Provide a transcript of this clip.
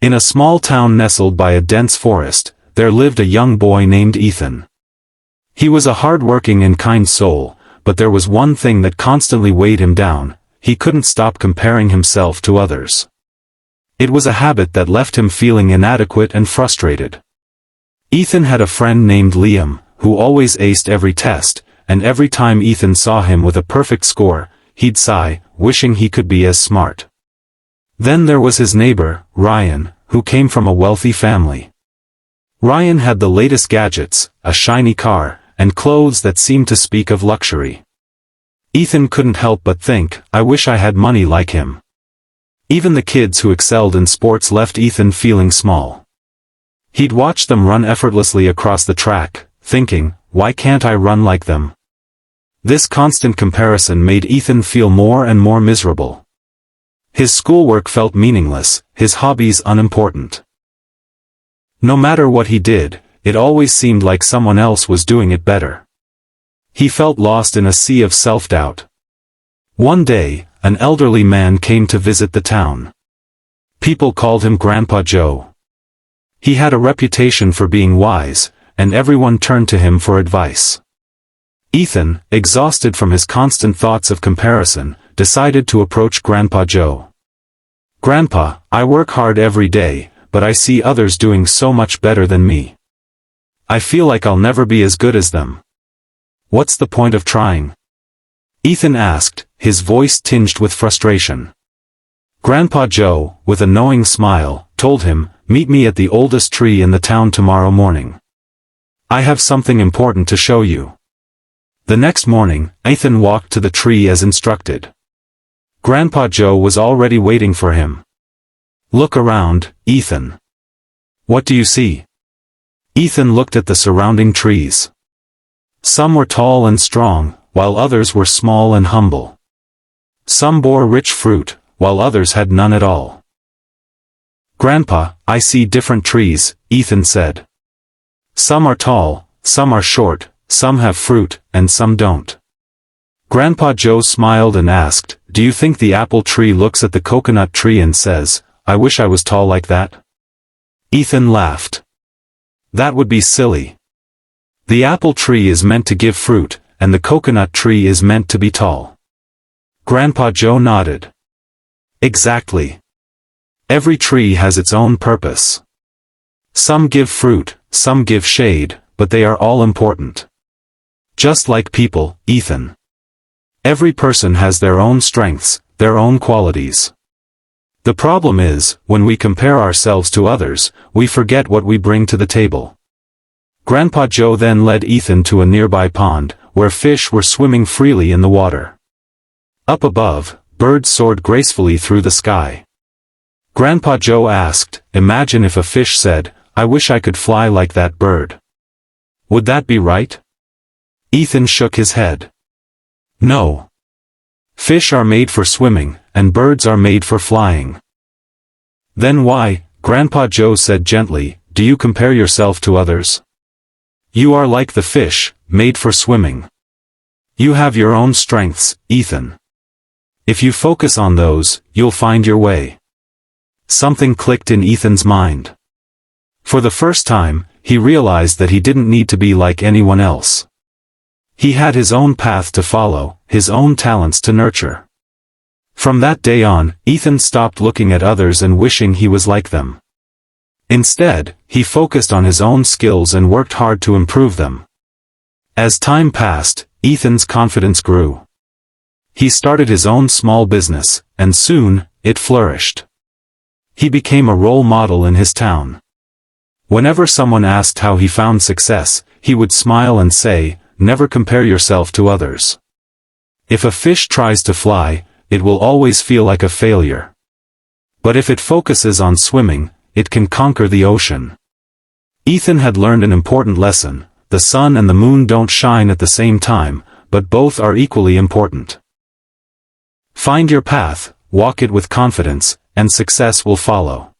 In a small town nestled by a dense forest, there lived a young boy named Ethan. He was a hard-working and kind soul, but there was one thing that constantly weighed him down: he couldn't stop comparing himself to others. It was a habit that left him feeling inadequate and frustrated. Ethan had a friend named Liam, who always aced every test, and every time Ethan saw him with a perfect score, he'd sigh, wishing he could be as smart. Then there was his neighbor, Ryan, who came from a wealthy family. Ryan had the latest gadgets, a shiny car, and clothes that seemed to speak of luxury. Ethan couldn't help but think, I wish I had money like him. Even the kids who excelled in sports left Ethan feeling small. He'd watch them run effortlessly across the track, thinking, why can't I run like them? This constant comparison made Ethan feel more and more miserable. His schoolwork felt meaningless, his hobbies unimportant. No matter what he did, it always seemed like someone else was doing it better. He felt lost in a sea of self-doubt. One day, an elderly man came to visit the town. People called him Grandpa Joe. He had a reputation for being wise, and everyone turned to him for advice. Ethan, exhausted from his constant thoughts of comparison, decided to approach Grandpa Joe. Grandpa, I work hard every day, but I see others doing so much better than me. I feel like I'll never be as good as them. What's the point of trying? Ethan asked, his voice tinged with frustration. Grandpa Joe, with a knowing smile, told him, meet me at the oldest tree in the town tomorrow morning. I have something important to show you. The next morning, Ethan walked to the tree as instructed. Grandpa Joe was already waiting for him. Look around, Ethan. What do you see? Ethan looked at the surrounding trees. Some were tall and strong, while others were small and humble. Some bore rich fruit, while others had none at all. Grandpa, I see different trees, Ethan said. Some are tall, some are short, some have fruit, and some don't. Grandpa Joe smiled and asked, do you think the apple tree looks at the coconut tree and says, I wish I was tall like that? Ethan laughed. That would be silly. The apple tree is meant to give fruit, and the coconut tree is meant to be tall. Grandpa Joe nodded. Exactly. Every tree has its own purpose. Some give fruit, some give shade, but they are all important. Just like people, Ethan. Every person has their own strengths, their own qualities. The problem is, when we compare ourselves to others, we forget what we bring to the table. Grandpa Joe then led Ethan to a nearby pond, where fish were swimming freely in the water. Up above, birds soared gracefully through the sky. Grandpa Joe asked, imagine if a fish said, I wish I could fly like that bird. Would that be right? Ethan shook his head. No. Fish are made for swimming, and birds are made for flying. Then why, Grandpa Joe said gently, do you compare yourself to others? You are like the fish, made for swimming. You have your own strengths, Ethan. If you focus on those, you'll find your way. Something clicked in Ethan's mind. For the first time, he realized that he didn't need to be like anyone else. He had his own path to follow, his own talents to nurture. From that day on, Ethan stopped looking at others and wishing he was like them. Instead, he focused on his own skills and worked hard to improve them. As time passed, Ethan's confidence grew. He started his own small business, and soon, it flourished. He became a role model in his town. Whenever someone asked how he found success, he would smile and say, never compare yourself to others. If a fish tries to fly, it will always feel like a failure. But if it focuses on swimming, it can conquer the ocean. Ethan had learned an important lesson: the sun and the moon don't shine at the same time, but both are equally important. Find your path, walk it with confidence, and success will follow.